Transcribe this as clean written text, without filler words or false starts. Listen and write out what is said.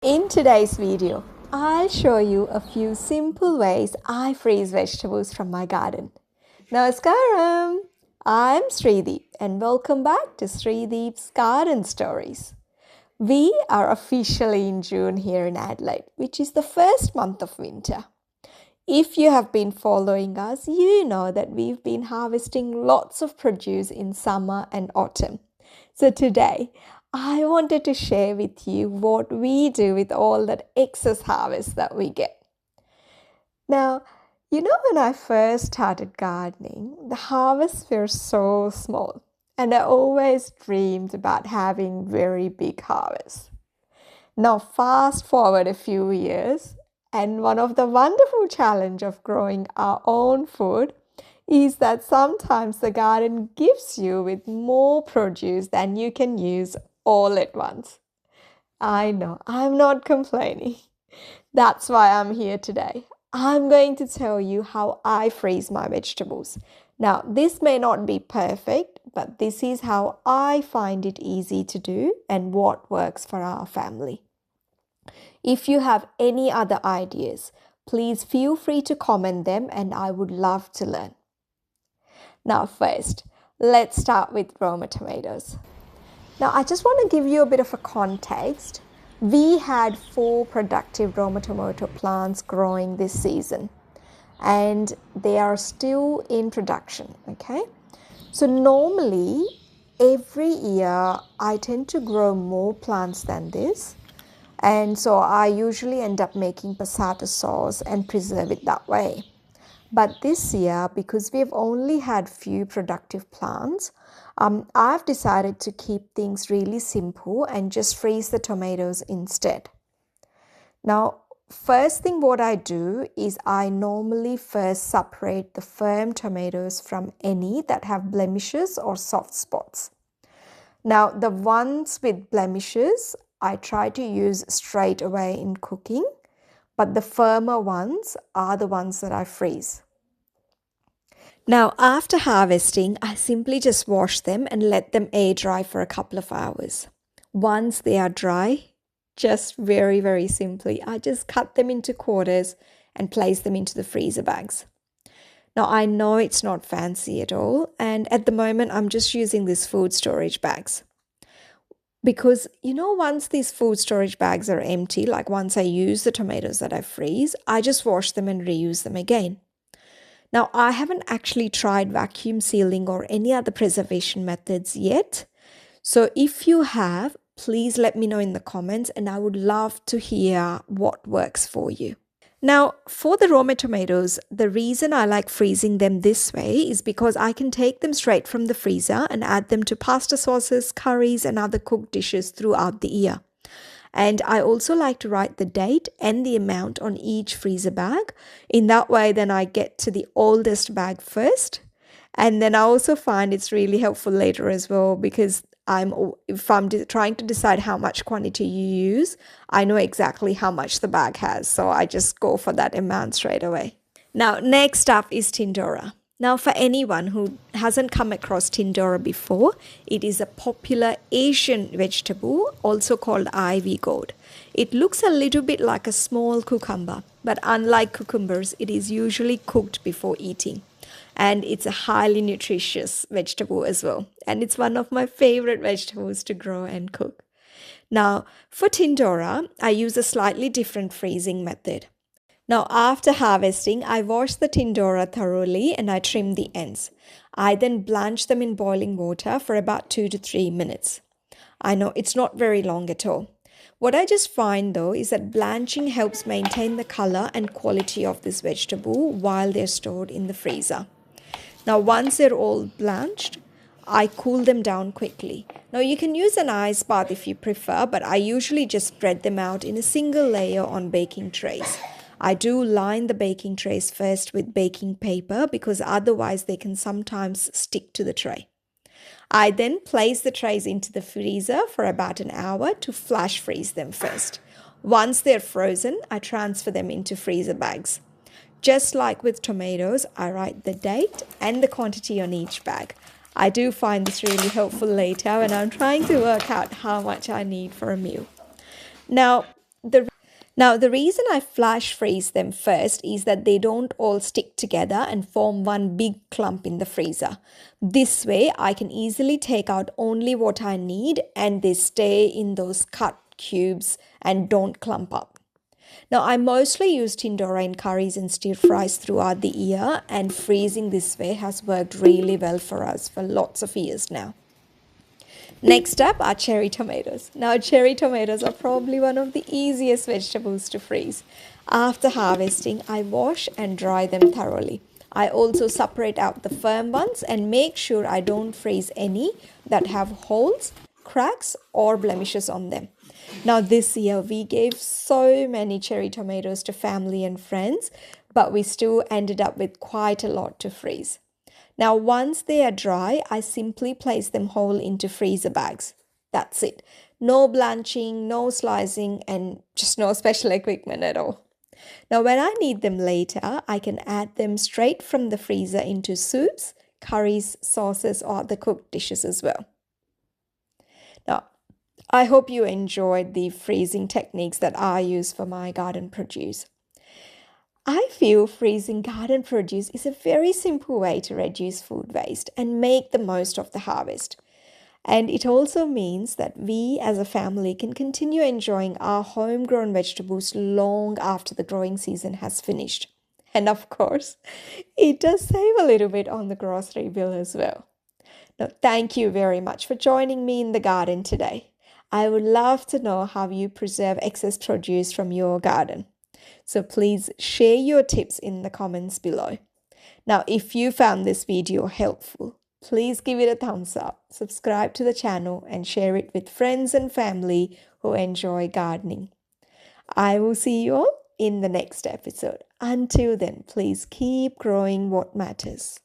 In today's video, I'll show you a few simple ways I freeze vegetables from my garden. Namaskaram! I'm Srideep and welcome back to Srideep's Garden Stories. We are officially in June here in Adelaide, which is the first month of winter. If you have been following us, you know that we've been harvesting lots of produce in summer and autumn. So today, I wanted to share with you what we do with all that excess harvest that we get. Now, when I first started gardening, the harvests were so small, and I always dreamed about having very big harvests. Now, fast forward a few years, and one of the wonderful challenge of growing our own food is that sometimes the garden gives you with more produce than you can use all at once. I know, I'm not complaining. That's why I'm here today. I'm going to tell you how I freeze my vegetables. Now, this may not be perfect, but this is how I find it easy to do and what works for our family. If you have any other ideas, please feel free to comment them and I would love to learn. Now first, let's start with Roma tomatoes. Now I just want to give you a bit of a context. We had 4 productive Roma tomato plants growing this season and they are still in production, okay? So normally every year I tend to grow more plants than this. And so I usually end up making passata sauce and preserve it that way. But this year, because we've only had few productive plants, I've decided to keep things really simple and just freeze the tomatoes instead. Now, first thing what I do is I normally first separate the firm tomatoes from any that have blemishes or soft spots. Now, the ones with blemishes, I try to use straight away in cooking, but the firmer ones are the ones that I freeze. Now, after harvesting, I simply just wash them and let them air dry for a couple of hours. Once they are dry, just very, very simply, I just cut them into quarters and place them into the freezer bags. Now, I know it's not fancy at all, and at the moment, I'm just using these food storage bags. Because, once these food storage bags are empty, like once I use the tomatoes that I freeze, I just wash them and reuse them again. Now, I haven't actually tried vacuum sealing or any other preservation methods yet. So if you have, please let me know in the comments and I would love to hear what works for you. Now, for the Roma tomatoes, the reason I like freezing them this way is because I can take them straight from the freezer and add them to pasta sauces, curries, and other cooked dishes throughout the year. And I also like to write the date and the amount on each freezer bag. In that way, then I get to the oldest bag first. And then I also find it's really helpful later as well because if I'm trying to decide how much quantity you use, I know exactly how much the bag has. So I just go for that amount straight away. Now, next up is Tindora. Now, for anyone who hasn't come across Tindora before, it is a popular Asian vegetable, also called ivy gourd. It looks a little bit like a small cucumber, but unlike cucumbers, it is usually cooked before eating. And it's a highly nutritious vegetable as well. And it's one of my favorite vegetables to grow and cook. Now, for Tindora, I use a slightly different freezing method. Now, after harvesting, I wash the Tindora thoroughly and I trim the ends. I then blanch them in boiling water for about 2 to 3 minutes. I know it's not very long at all. What I just find though is that blanching helps maintain the color and quality of this vegetable while they're stored in the freezer. Now, once they're all blanched, I cool them down quickly. Now, you can use an ice bath if you prefer, but I usually just spread them out in a single layer on baking trays. I do line the baking trays first with baking paper because otherwise they can sometimes stick to the tray. I then place the trays into the freezer for about an hour to flash freeze them first. Once they're frozen, I transfer them into freezer bags. Just like with tomatoes, I write the date and the quantity on each bag. I do find this really helpful later when I'm trying to work out how much I need for a meal. Now, Now, the reason I flash freeze them first is that they don't all stick together and form one big clump in the freezer. This way, I can easily take out only what I need and they stay in those cut cubes and don't clump up. Now, I mostly use Tindora in curries and stir fries throughout the year, and freezing this way has worked really well for us for lots of years now. Next up are cherry tomatoes. Now, cherry tomatoes are probably one of the easiest vegetables to freeze. After harvesting, I wash and dry them thoroughly. I also separate out the firm ones and make sure I don't freeze any that have holes, cracks, or blemishes on them. Now, this year we gave so many cherry tomatoes to family and friends, but we still ended up with quite a lot to freeze. Now, once they are dry, I simply place them whole into freezer bags. That's it. No blanching, no slicing, and just no special equipment at all. Now, when I need them later, I can add them straight from the freezer into soups, curries, sauces, or the cooked dishes as well. Now, I hope you enjoyed the freezing techniques that I use for my garden produce. I feel freezing garden produce is a very simple way to reduce food waste and make the most of the harvest. And it also means that we as a family can continue enjoying our homegrown vegetables long after the growing season has finished. And of course, it does save a little bit on the grocery bill as well. Now, thank you very much for joining me in the garden today. I would love to know how you preserve excess produce from your garden. So please share your tips in the comments below. Now, if you found this video helpful, please give it a thumbs up, subscribe to the channel, and share it with friends and family who enjoy gardening. I will see you all in the next episode. Until then, please keep growing what matters.